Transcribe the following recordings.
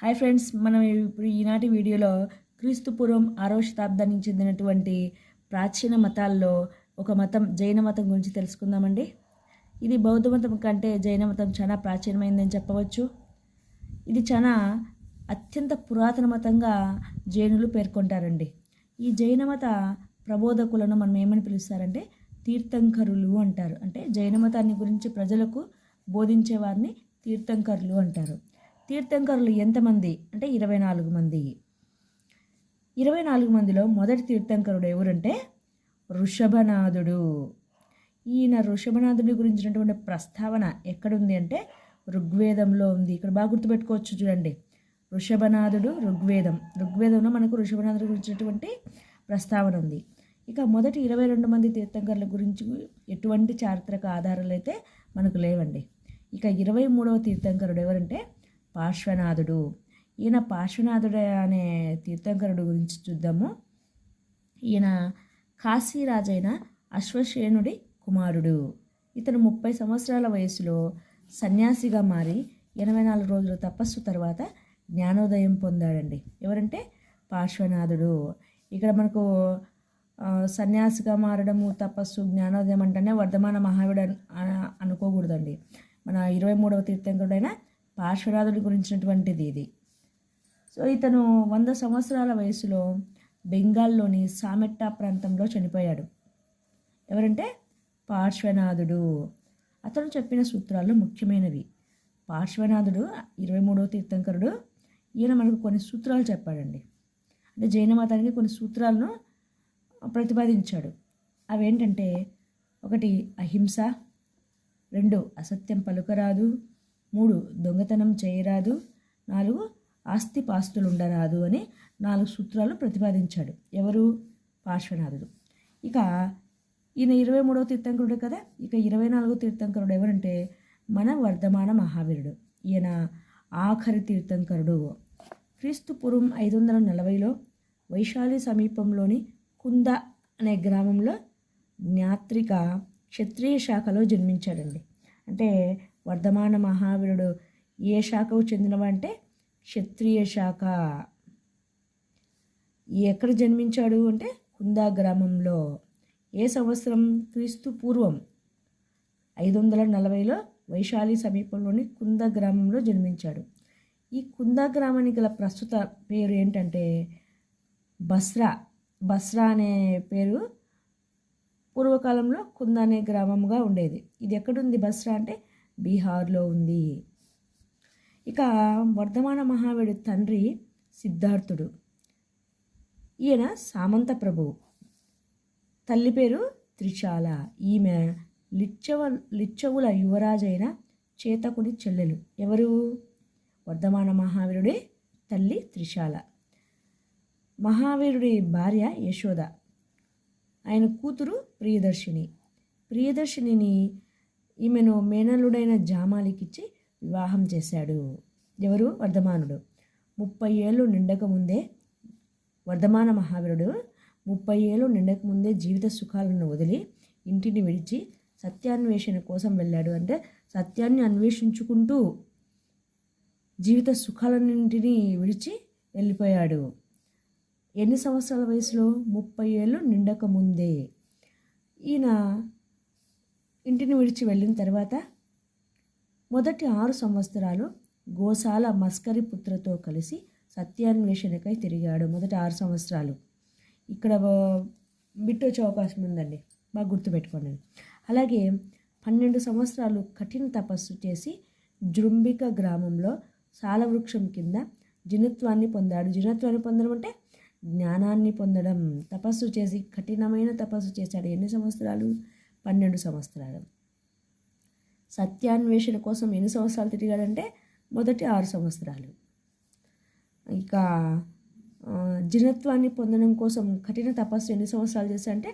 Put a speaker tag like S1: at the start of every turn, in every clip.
S1: Hi friends, మనం ఇప్పుడు ఈనాటి వీడియోలో క్రీస్తు పూర్వం 6వ శతాబ్దానికి చెందినటువంటి ప్రాచీన మతాల్లో ఒక మతం జైన మతం గురించి తెలుసుకుందామండి. ఇది బౌద్ధ మతం కంటే జైన మతం చాలా ప్రాచీనమైందని చెప్పవచ్చు. ఇది చాలా అత్యంత పురాతన మతంగా జైనులు పేర్కొంటారండి. ఈ జైన మత ప్రబోధకులను మనం ఏమని పిలుస్తారంటే తీర్థంకరులు అంటారు. అంటే జైన మతాన్ని గురించి ప్రజలకు బోధించే వారిని తీర్థంకరులు అంటారు. తీర్థంకరులు ఎంతమంది అంటే 24 మంది. 24 మందిలో మొదటి తీర్థంకరుడు ఎవరంటే ఋషభనాథుడు. ఈయన ఋషభనాథుడి గురించినటువంటి ప్రస్తావన ఎక్కడుంది అంటే ఋగ్వేదంలో ఉంది. ఇక్కడ బాగా గుర్తుపెట్టుకోవచ్చు, చూడండి. ఋషభనాథుడు ఋగ్వేదంలో మనకు ఋషభనాథుడి గురించినటువంటి ప్రస్తావన ఉంది. ఇక మొదటి 22 మంది తీర్థంకరుల గురించి ఎటువంటి చారిత్రక ఆధారాలు అయితే మనకు లేవండి. ఇక 23వ తీర్థంకరుడు ఎవరంటే పార్శ్వనాథుడు. ఈయన పార్శ్వనాథుడు అనే తీర్థంకరుడు గురించి చూద్దాము. ఈయన కాశీరాజైన అశ్వసేనుడి కుమారుడు. ఇతను 30 సంవత్సరాల వయసులో సన్యాసిగా మారి 84 రోజుల తపస్సు తర్వాత జ్ఞానోదయం పొందాడండి. ఎవరంటే పార్శ్వనాథుడు. ఇక్కడ మనకు సన్యాసిగా మారడము, తపస్సు, జ్ఞానోదయం అంటేనే వర్ధమాన మహావీరుడు అనుకోకూడదండి. మన 23వ తీర్థంకరుడైన పార్శ్వనాథుడి గురించినటువంటిది ఇది. సో ఇతను 100 సంవత్సరాల వయసులో బెంగాల్లోని సామెట్టా ప్రాంతంలో చనిపోయాడు. ఎవరంటే పార్శ్వనాథుడు. అతను చెప్పిన సూత్రాలు ముఖ్యమైనవి. పార్శ్వనాథుడు 23వ తీర్థంకరుడు. ఈయన మనకు కొన్ని సూత్రాలు చెప్పాడండి. అంటే జైన మతానికి కొన్ని సూత్రాలను ప్రతిపాదించాడు. అవేంటంటే 1 అహింస, 2 అసత్యం పలుకరాదు, 3 దొంగతనం చేయరాదు, 4 ఆస్తిపాస్తులు ఉండరాదు అని 4 సూత్రాలు ప్రతిపాదించాడు. ఎవరు? పార్శ్వనాథుడు. ఇక ఈయన 23వ తీర్థంకరుడు కదా. ఇక 24వ తీర్థంకరుడు ఎవరంటే మన వర్ధమాన మహావీరుడు. ఈయన ఆఖరి తీర్థంకరుడు. క్రీస్తు పూర్వం 540లో వైశాలి సమీపంలోని కుంద అనే గ్రామంలో జ్ఞాత్రిక క్షత్రియ శాఖలో జన్మించాడండి. అంటే వర్ధమాన మహావీరుడు ఏ శాఖకు చెందినవంటే క్షత్రియ శాఖ. ఎక్కడ జన్మించాడు అంటే కుందా గ్రామంలో. ఏ సంవత్సరం? క్రీస్తు పూర్వం 540లో వైశాలి సమీపంలోని కుంద గ్రామంలో జన్మించాడు. ఈ కుందా గ్రామానికి గల ప్రస్తుత పేరు ఏంటంటే బస్రా అనే పేరు పూర్వకాలంలో కుంద అనే గ్రామంగా ఉండేది. ఇది ఎక్కడుంది? బస్రా అంటే బీహార్లో ఉంది. ఇక వర్ధమాన మహావీరుడి తండ్రి సిద్ధార్థుడు. ఈయన సామంత ప్రభువు. తల్లి పేరు త్రిశాల. ఈమె లిచ్చవుల యువరాజైన చేతకుడి చెల్లెలు. ఎవరు? వర్ధమాన మహావీరుడి తల్లి త్రిశాల. మహావీరుడి భార్య యశోద. ఆయన కూతురు ప్రియదర్శినిని ఈమెను మేనల్లుడైన జామాలికిచ్చి వివాహం చేశాడు. ఎవరు? వర్ధమానుడు. 30 ఏళ్ళు నిండకముందే వర్ధమాన మహావీరుడు 30 ఏళ్ళు నిండకముందే జీవిత సుఖాలను వదిలి ఇంటిని విడిచి సత్యాన్వేషణ కోసం వెళ్ళాడు. అంటే సత్యాన్ని అన్వేషించుకుంటూ జీవిత సుఖాలన్నింటినీ విడిచి వెళ్ళిపోయాడు. ఎన్ని సంవత్సరాల వయసులో? 30 ఏళ్ళు నిండకముందే. ఈయన ఇంటిని విడిచి వెళ్ళిన తర్వాత మొదటి 6 సంవత్సరాలు గోశాల మస్కరి పుత్రతో కలిసి సత్యాన్వేషణకై తిరిగాడు. మొదటి 6 సంవత్సరాలు. ఇక్కడ బిట్ వచ్చే అవకాశం ఉందండి, బాగా గుర్తుపెట్టుకోండి. అలాగే 12 సంవత్సరాలు కఠిన తపస్సు చేసి జృంభిక గ్రామంలో సాలవృక్షం కింద జినత్వాన్ని పొందాడు. జినత్వాన్ని పొందడం అంటే జ్ఞానాన్ని పొందడం. తపస్సు చేసి కఠినమైన తపస్సు చేశాడు. ఎన్ని సంవత్సరాలు? 12 సంవత్సరాలు. సత్యాన్వేషణ కోసం ఎన్ని సంవత్సరాలు తిరిగాడంటే మొదటి 6 సంవత్సరాలు. ఇక జినత్వాన్ని పొందడం కోసం కఠిన తపస్సు ఎన్ని సంవత్సరాలు చేశాడంటే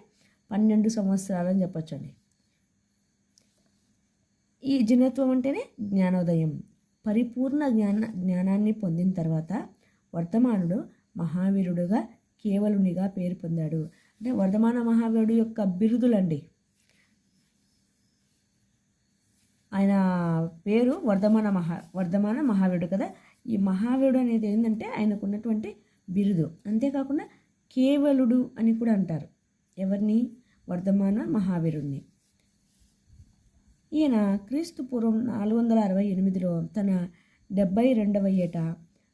S1: 12 సంవత్సరాలు అని చెప్పొచ్చండి. ఈ జినత్వం అంటేనే జ్ఞానోదయం. పరిపూర్ణ జ్ఞానాన్ని పొందిన తర్వాత వర్ధమానుడు మహావీరుడుగా కేవలునిగా పేరు పొందాడు. అంటే వర్ధమాన మహావీరుడు యొక్క బిరుదులండి. ఆయన పేరు వర్ధమాన మహావీరుడు కదా. ఈ మహావీరుడు అనేది ఏంటంటే ఆయనకు ఉన్నటువంటి బిరుదు. అంతేకాకుండా కేవలుడు అని కూడా అంటారు. ఎవరిని? వర్ధమాన మహావీరుణ్ణి. ఈయన క్రీస్తు పూర్వం 468లో తన 72వ ఏట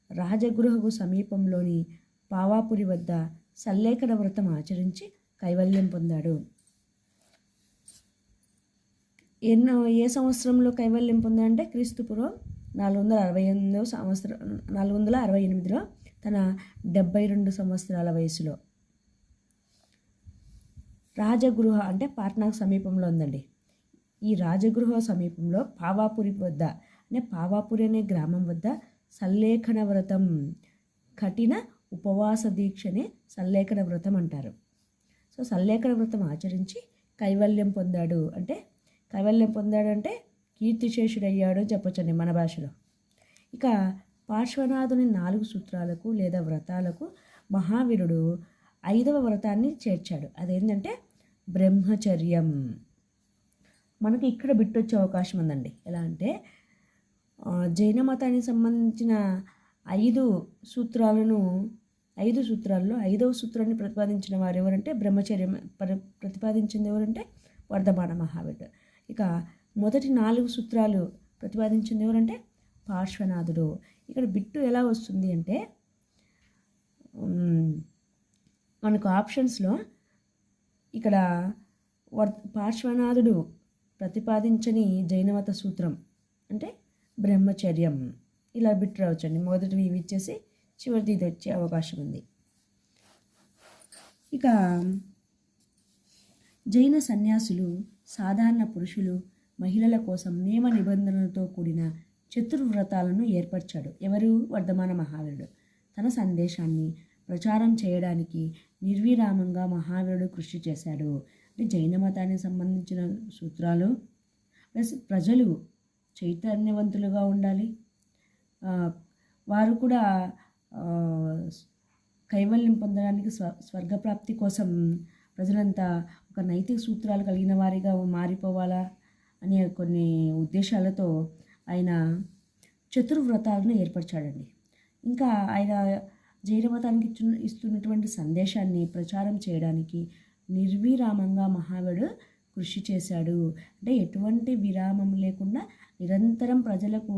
S1: రాజగృహకు సమీపంలోని పావాపురి వద్ద సల్లేఖన వ్రతం ఆచరించి కైవల్యం పొందాడు. ఏ సంవత్సరంలో కైవల్యం పొందాడంటే క్రీస్తు పూర్వం 468లో తన 72 సంవత్సరాల వయసులో. రాజగృహ అంటే పాట్నాకు సమీపంలో ఉందండి. ఈ రాజగృహ సమీపంలో పావాపురి వద్ద అంటే పావాపురి అనే గ్రామం వద్ద సల్లేఖన వ్రతం, కఠిన ఉపవాస దీక్షనే సల్లేఖన వ్రతం అంటారు. సో సల్లేఖన వ్రతం ఆచరించి కైవల్యం పొందాడు అంటే కీర్తిశేషుడయ్యాడు అని చెప్పొచ్చండి మన భాషలో. ఇక పార్శ్వనాథుని 4 సూత్రాలకు లేదా వ్రతాలకు మహావీరుడు 5వ వ్రతాన్ని చేర్చాడు. అదేంటంటే బ్రహ్మచర్యం. మనకి ఇక్కడ బిట్టొచ్చే అవకాశం ఉందండి. ఎలా అంటే జైన మతానికి సంబంధించిన 5 సూత్రాల్లో 5వ సూత్రాన్ని ప్రతిపాదించిన వారు ఎవరంటే బ్రహ్మచర్యం ప్రతిపాదించింది ఎవరంటే వర్ధమాన మహావీరుడు. ఇక మొదటి 4 సూత్రాలు ప్రతిపాదించింది ఎవరంటే పార్శ్వనాథుడు. ఇక్కడ బిట్టు ఎలా వస్తుంది అంటే మనకు ఆప్షన్స్లో ఇక్కడ పార్శ్వనాథుడు ప్రతిపాదించని జైనమత సూత్రం అంటే బ్రహ్మచర్యం, ఇలా బిట్టు రావచ్చండి. మొదటివి ఇవి ఇచ్చేసి చివరిది ఇది వచ్చే అవకాశం ఉంది. ఇక జైన సన్యాసులు సాధారణ పురుషులు మహిళల కోసం నియమ నిబంధనలతో కూడిన చతుర్వ్రతాలను ఏర్పరిచాడు. ఎవరు? వర్ధమాన మహావీరుడు. తన సందేశాన్ని ప్రచారం చేయడానికి నిర్విరామంగా మహావీరుడు కృషి చేశాడు. అంటే జైన మతానికి సంబంధించిన సూత్రాలు ప్లస్ ప్రజలు చైతన్యవంతులుగా ఉండాలి, వారు కూడా కైవల్యం పొందడానికి స్వర్గప్రాప్తి కోసం ప్రజలంతా ఒక నైతిక సూత్రాలు కలిగిన వారిగా మారిపోవాలా అనే కొన్ని ఉద్దేశాలతో ఆయన చతుర్వ్రతాలను ఏర్పరిచాడండి. ఇంకా ఆయన జైన మతానికి ఇస్తున్నటువంటి సందేశాన్ని ప్రచారం చేయడానికి నిర్విరామంగా మహావీరుడు కృషి చేశాడు. అంటే ఎటువంటి విరామం లేకుండా నిరంతరం ప్రజలకు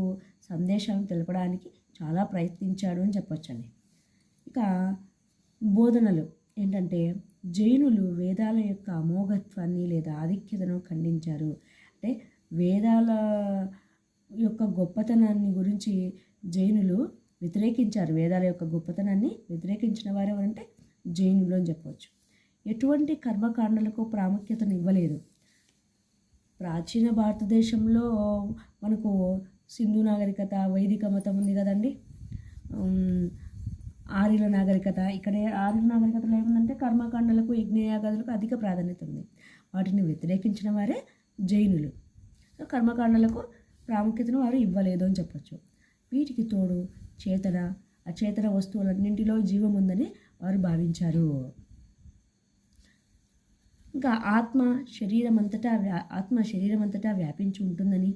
S1: సందేశాలను తెలపడానికి చాలా ప్రయత్నించాడు అని చెప్పొచ్చండి. ఇక బోధనలు ఏంటంటే జైనులు వేదాల యొక్క అమోఘత్వాన్ని లేదా ఆధిక్యతను ఖండించారు. అంటే వేదాల యొక్క గొప్పతనాన్ని గురించి జైనులు వ్యతిరేకించారు. వేదాల యొక్క గొప్పతనాన్ని వ్యతిరేకించిన వారు ఎవరంటే జైనులు అని చెప్పవచ్చు. ఎటువంటి కర్మకాండలకు ప్రాముఖ్యతను ఇవ్వలేదు. ప్రాచీన భారతదేశంలో మనకు సింధు నాగరికత, వైదిక మతం ఉంది కదండి, ఆర్యుల నాగరికత. ఇక్కడ ఆర్యుల నాగరికతలో ఏముందంటే కర్మకాండలకు, యజ్ఞయాగాదులకు అధిక ప్రాధాన్యత ఉంది. వాటిని వ్యతిరేకించిన వారే జైనులు. కర్మకాండలకు ప్రాముఖ్యతను వారు ఇవ్వలేదు అని చెప్పచ్చు. వీటికి తోడు చేతన అచేతన వస్తువులన్నింటిలో జీవం ఉందని వారు భావించారు. ఇంకా ఆత్మ శరీరం అంతటా వ్యాపించి ఉంటుందని,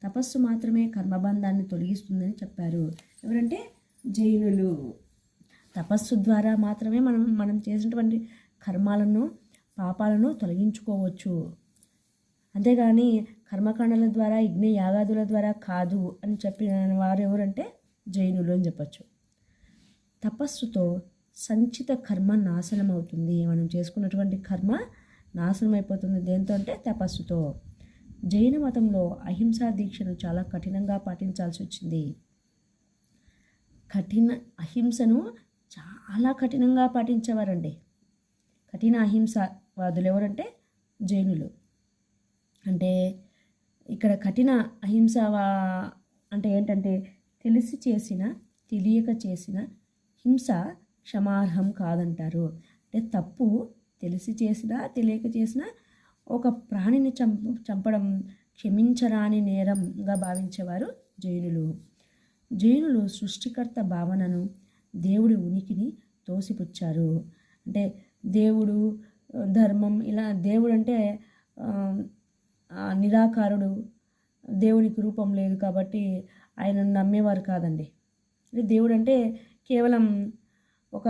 S1: తపస్సు మాత్రమే కర్మబంధాన్ని తొలగిస్తుందని చెప్పారు. ఎవరంటే జైనులు. తపస్సు ద్వారా మాత్రమే మనం చేసినటువంటి కర్మాలను, పాపాలను తొలగించుకోవచ్చు, అంతేగాని కర్మకాండల ద్వారా, యజ్ఞ యాగాదుల ద్వారా కాదు అని చెప్పిన వారు ఎవరంటే జైనులు అని చెప్పచ్చు. తపస్సుతో సంచిత కర్మ నాశనం అవుతుంది. మనం చేసుకున్నటువంటి కర్మ నాశనం అయిపోతుంది. దేంతో అంటే తపస్సుతో. జైన మతంలో అహింసా దీక్షను చాలా కఠినంగా పాటించాల్సి వచ్చింది. అహింసను చాలా కఠినంగా పాటించేవారండి. కఠిన అహింసవాదులు ఎవరంటే జైనులు. అంటే ఇక్కడ కఠిన అహింస అంటే ఏంటంటే తెలిసి చేసిన, తెలియక చేసిన హింస క్షమార్హం కాదంటారు. అంటే తప్పు తెలిసి చేసినా తెలియక చేసినా ఒక ప్రాణిని చంపడం క్షమించరాని నేరంగా భావించేవారు జైనులు. జైనులు సృష్టికర్త భావనను, దేవుడి ఉనికిని తోసిపుచ్చారు. అంటే దేవుడు, ధర్మం, ఇలా దేవుడు అంటే నిరాకారుడు, దేవునికి రూపం లేదు కాబట్టి ఆయనను నమ్మేవారు కాదండి. అంటే దేవుడు అంటే కేవలం ఒక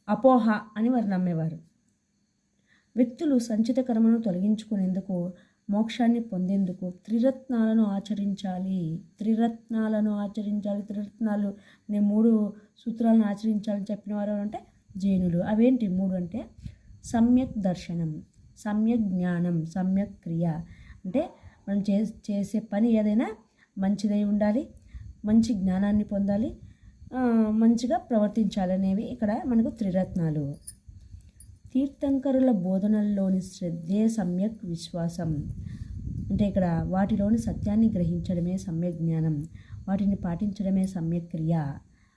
S1: అపోహ అని వారు నమ్మేవారు. వ్యక్తులు సంచిత కర్మను తొలగించుకునేందుకు, మోక్షాన్ని పొందేందుకు త్రిరత్నాలను ఆచరించాలి. త్రిరత్నాలు అనే 3 సూత్రాలను ఆచరించాలని చెప్పిన వారు అంటే జైనులు. అవేంటి 3 అంటే సమ్యక్ దర్శనం, సమ్యక్ జ్ఞానం, సమ్యక్ క్రియ. అంటే మనం చేసే పని ఏదైనా మంచిదై ఉండాలి, మంచి జ్ఞానాన్ని పొందాలి, మంచిగా ప్రవర్తించాలనేవి ఇక్కడ మనకు త్రిరత్నాలు. తీర్థంకరుల బోధనల్లోని శ్రద్ధే సమ్యక్ విశ్వాసం. అంటే ఇక్కడ వాటిలోని సత్యాన్ని గ్రహించడమే సమ్యక్ జ్ఞానం, వాటిని పాటించడమే సమ్యక్ క్రియ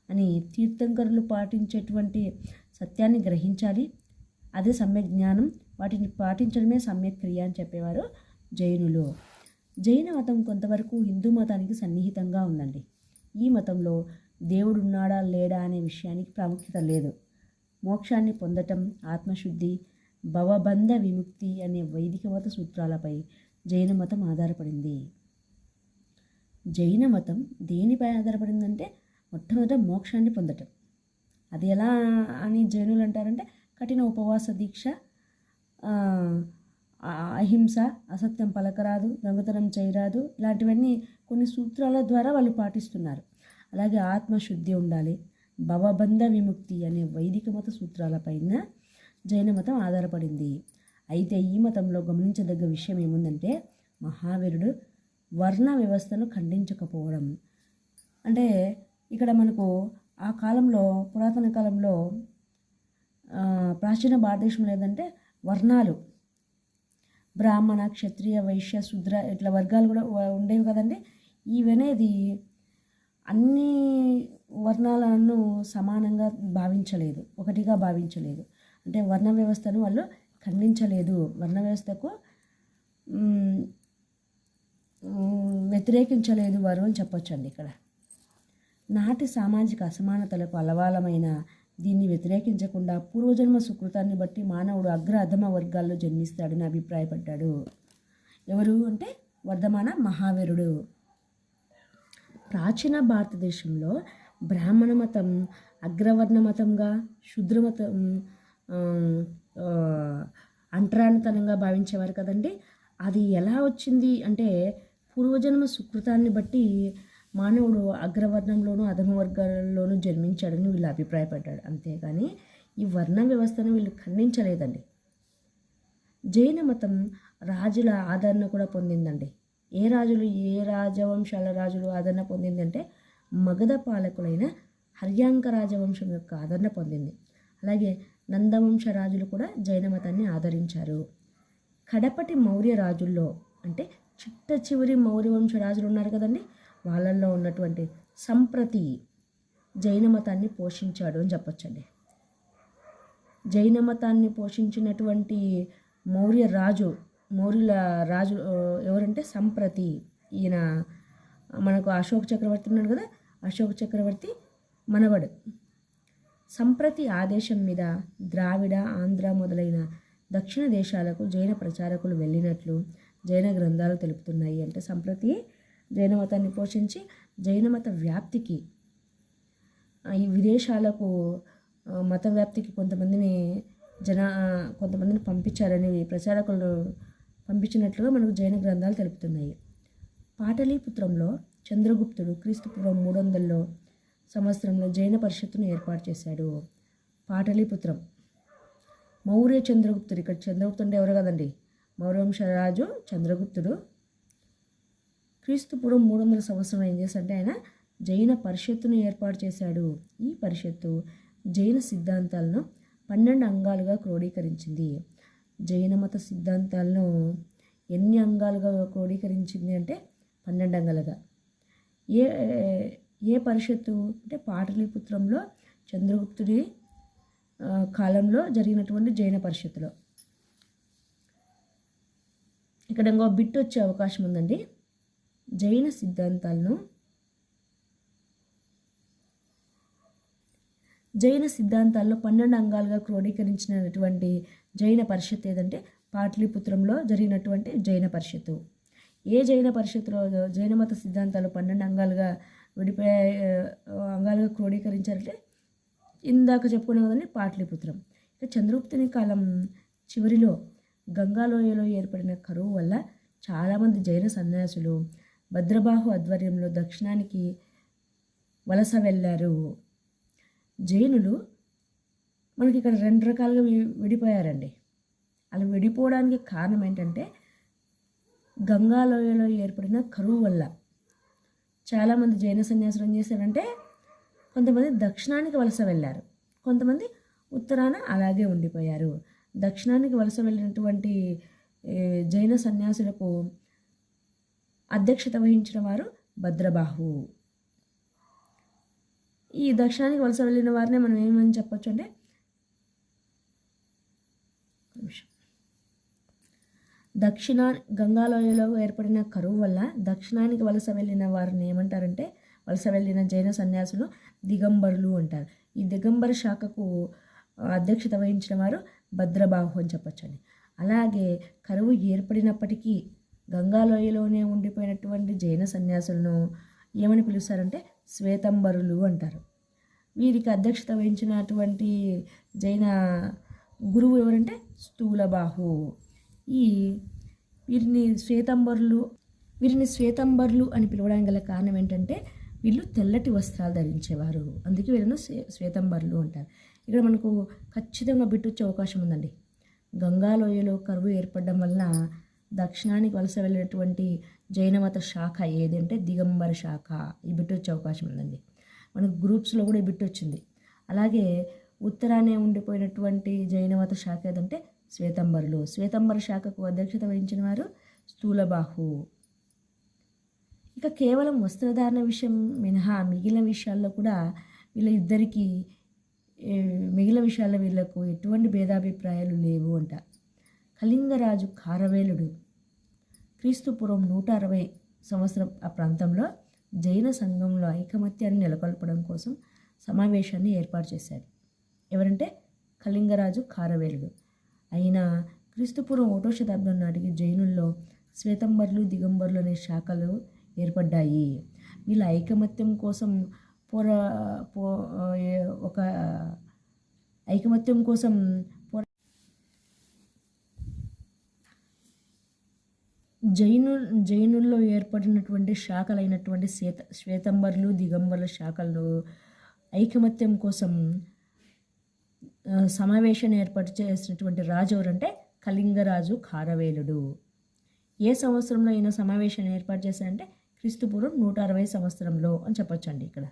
S1: అని తీర్థంకరులు పాటించేటువంటి సత్యాన్ని గ్రహించాలి, అదే సమ్యక్ జ్ఞానం, వాటిని పాటించడమే సమ్యక్ క్రియ అని చెప్పేవారు జైనులు. జైన మతం కొంతవరకు హిందూ మతానికి సన్నిహితంగా ఉందండి. ఈ మతంలో దేవుడు ఉన్నాడా లేడా అనే విషయానికి ప్రాముఖ్యత లేదు. మోక్షాన్ని పొందటం, ఆత్మశుద్ధి, భవబంధ విముక్తి అనే వైదిక మత సూత్రాలపై జైన మతం ఆధారపడింది. జైన మతం దేనిపై ఆధారపడిందంటే మొట్టమొదట మోక్షాన్ని పొందటం. అది ఎలా అని జైనులు అంటారంటే కఠిన ఉపవాస దీక్ష, అహింస, అసత్యం పలకరాదు, దొంగతనం చేయరాదు, ఇలాంటివన్నీ కొన్ని సూత్రాల ద్వారా వాళ్ళు పాటిస్తున్నారు. అలాగే ఆత్మశుద్ధి ఉండాలి, భవబంధ విముక్తి అనే వైదిక మత సూత్రాలపైన జైన మతం ఆధారపడింది. అయితే ఈ మతంలో గమనించదగ్గ విషయం ఏముందంటే మహావీరుడు వర్ణ వ్యవస్థను ఖండించకపోవడం. అంటే ఇక్కడ మనకు ఆ కాలంలో, పురాతన కాలంలో, ప్రాచీన భారతదేశంలో ఏదంటే వర్ణాలు, బ్రాహ్మణ, క్షత్రియ, వైశ్య, శూద్ర ఇట్లా వర్గాలు కూడా ఉండేవి కదండి. ఇవనేది అన్ని వర్ణాలను సమానంగా భావించలేదు, ఒకటిగా భావించలేదు. అంటే వర్ణ వ్యవస్థను వాళ్ళు ఖండించలేదు, వర్ణ వ్యవస్థకు వ్యతిరేకించలేదు వారు అని చెప్పొచ్చండి. ఇక్కడ నాటి సామాజిక అసమానతలకు అలవాలమైన దీన్ని వ్యతిరేకించకుండా పూర్వజన్మ సుకృతాన్ని బట్టి మానవుడు అగ్ర అధమ వర్గాల్లో జన్మిస్తాడని అభిప్రాయపడ్డాడు. ఎవరు అంటే వర్ధమాన మహావీరుడు. ప్రాచీన భారతదేశంలో బ్రాహ్మణ మతం అగ్రవర్ణ మతంగా, శూద్ర మతం అంటరానితనంగా భావించేవారు కదండి. అది ఎలా వచ్చింది అంటే పూర్వజన్మ సుకృతాన్ని బట్టి మానవుడు అగ్రవర్ణంలోనూ అధమ వర్గాల్లోనూ జన్మించాడని వీళ్ళు అభిప్రాయపడ్డాడు. అంతేగాని ఈ వర్ణ వ్యవస్థను వీళ్ళు ఖండించలేదండి. జైన మతం రాజుల ఆదరణ కూడా పొందిందండి. ఏ రాజవంశాల రాజులు ఆదరణ పొందిందంటే మగధ పాలకులైన హర్యాంక రాజవంశం యొక్క ఆదరణ పొందింది. అలాగే నందవంశ రాజులు కూడా జైన మతాన్ని ఆదరించారు. కడపటి మౌర్య రాజుల్లో అంటే చిట్ట చివరి మౌర్య వంశ రాజులు ఉన్నారు కదండి, వాళ్ళల్లో ఉన్నటువంటి సంప్రతి జైన మతాన్ని పోషించాడు అని చెప్పొచ్చండి. జైన మతాన్ని పోషించినటువంటి మౌర్యుల రాజు ఎవరంటే సంప్రతి. ఈయన మనకు అశోక చక్రవర్తి ఉన్నాడు కదా, అశోక చక్రవర్తి మనవడు. సంప్రతి ఆదేశం మీద ద్రావిడ, ఆంధ్ర మొదలైన దక్షిణ దేశాలకు జైన ప్రచారకులు వెళ్ళినట్లు జైన గ్రంథాలు తెలుపుతున్నాయి. అంటే సంప్రతి జైన మతాన్ని పోషించి జైన మత వ్యాప్తికి, ఈ విదేశాలకు మత వ్యాప్తికి కొంతమందిని పంపించారని ప్రచారకులు పంపించినట్లుగా మనకు జైన గ్రంథాలు తెలుపుతున్నాయి. పాటలీపుత్రంలో చంద్రగుప్తుడు క్రీస్తుపూర్వం 300 సంవత్సరంలో జైన పరిషత్తును ఏర్పాటు చేశాడు. పాటలీపుత్రం మౌర్య చంద్రగుప్తుడు, ఇక్కడ చంద్రగుప్తుడు అంటే ఎవరు కదండి, మౌర్యవంశరాజు చంద్రగుప్తుడు క్రీస్తుపూర్వం 300 సంవత్సరం ఏం చేశాడంటే ఆయన జైన పరిషత్తును ఏర్పాటు చేశాడు. ఈ పరిషత్తు జైన సిద్ధాంతాలను 12 అంగాలుగా క్రోడీకరించింది. జైన మత సిద్ధాంతాలను ఎన్ని అంగాలుగా క్రోడీకరించింది అంటే 12 అంగాలుగా. ఏ పరిషత్తు అంటే పాటలీపుత్రంలో చంద్రగుప్తుడి కాలంలో జరిగినటువంటి జైన పరిషత్తులో. ఇక్కడ ఇంకో బిట్ వచ్చే అవకాశం ఉందండి. జైన సిద్ధాంతాలను 12 అంగాలుగా క్రోడీకరించినటువంటి జైన పరిషత్ ఏదంటే పాటలీపుత్రంలో జరిగినటువంటి జైన పరిషత్తు. ఏ జైన పరిషత్తులో జైన మత సిద్ధాంతాలు 12 అంగాలుగా విడిపోయే అంగాలుగా క్రోడీకరించారంటే ఇందాక చెప్పుకునే కదండి పాటలీపుత్రం. ఇక చంద్రగుప్తుని కాలం చివరిలో గంగాలోయలో ఏర్పడిన కరువు వల్ల చాలామంది జైన సన్యాసులు భద్రబాహు ఆధ్వర్యంలో దక్షిణానికి వలస వెళ్ళారు. జైనులు మనకి ఇక్కడ 2 రకాలుగా విడిపోయారండి. అలా విడిపోవడానికి కారణం ఏంటంటే గంగాలోయలో ఏర్పడిన కరువు వల్ల చాలామంది జైన సన్యాసులు ఏం చేశారంటే కొంతమంది దక్షిణానికి వలస వెళ్ళారు, కొంతమంది ఉత్తరాన అలాగే ఉండిపోయారు. దక్షిణానికి వలస వెళ్ళినటువంటి జైన సన్యాసులకు అధ్యక్షత వహించిన వారు భద్రబాహు. ఈ దక్షిణానికి వలస వెళ్ళిన వారినే మనం ఏమని చెప్పొచ్చు అంటే గంగాలోయలో ఏర్పడిన కరువు వల్ల దక్షిణానికి వలస వెళ్ళిన వారిని ఏమంటారంటే వలస వెళ్ళిన జైన సన్యాసులు దిగంబరులు అంటారు. ఈ దిగంబర శాఖకు అధ్యక్షత వహించిన వారు భద్రబాహు అని చెప్పొచ్చండి. అలాగే కరువు ఏర్పడినప్పటికీ గంగాలోయలోనే ఉండిపోయినటువంటి జైన సన్యాసులను ఏమని పిలుస్తారంటే శ్వేతంబరులు అంటారు. వీరికి అధ్యక్షత వహించినటువంటి జైన గురువు ఎవరంటే స్థూలబాహు. వీరిని శ్వేతంబరులు అని పిలవడానికి గల కారణం ఏంటంటే వీళ్ళు తెల్లటి వస్త్రాలు ధరించేవారు, అందుకే వీళ్ళను శ్వేతంబరులు అంటారు. ఇక్కడ మనకు ఖచ్చితంగా బిట్టొచ్చే అవకాశం ఉందండి. గంగాలోయలో కరువు ఏర్పడడం వల్ల దక్షిణానికి వలస వెళ్ళినటువంటి జైనమత శాఖ ఏదంటే దిగంబర శాఖ. ఈ బిట్టొచ్చే అవకాశం ఉందండి. మనకు గ్రూప్స్లో కూడా ఈ బిట్టొచ్చింది. అలాగే ఉత్తరానే ఉండిపోయినటువంటి జైనమత శాఖ ఏదంటే శ్వేతంబరులు. శ్వేతంబర శాఖకు అధ్యక్షత వహించిన వారు స్థూలబాహు. ఇక కేవలం వస్త్రధారణ విషయం మినహా మిగిలిన విషయాల్లో కూడా వీళ్ళకు ఎటువంటి భేదాభిప్రాయాలు లేవు అంట. కళింగరాజు ఖారవేలుడు క్రీస్తుపూర్వం 160 సంవత్సరం ఆ ప్రాంతంలో జైన సంఘంలో ఐకమత్యాన్ని నెలకొల్పడం కోసం సమావేశాన్ని ఏర్పాటు చేశారు. ఎవరంటే కళింగరాజు ఖారవేలుడు. అయినా క్రీస్తుపూర్వం 1వ శతాబ్దం నాటికి జైనుల్లో శ్వేతంబరులు దిగంబరులు అనే శాఖలు ఏర్పడ్డాయి. వీళ్ళ ఐకమత్యం కోసం జైనుల్లో ఏర్పడినటువంటి శాఖలైనటువంటి శ్వేతంబరులు దిగంబరుల శాఖలు ఐకమత్యం కోసం సమావేశాన్ని ఏర్పాటు చేసినటువంటి రాజు ఎవరంటే కళింగరాజు ఖారవేలుడు. ఏ సంవత్సరంలో ఈయన సమావేశాన్ని ఏర్పాటు చేశారంటే క్రీస్తుపూర్వం 160 సంవత్సరంలో అని చెప్పొచ్చండి ఇక్కడ.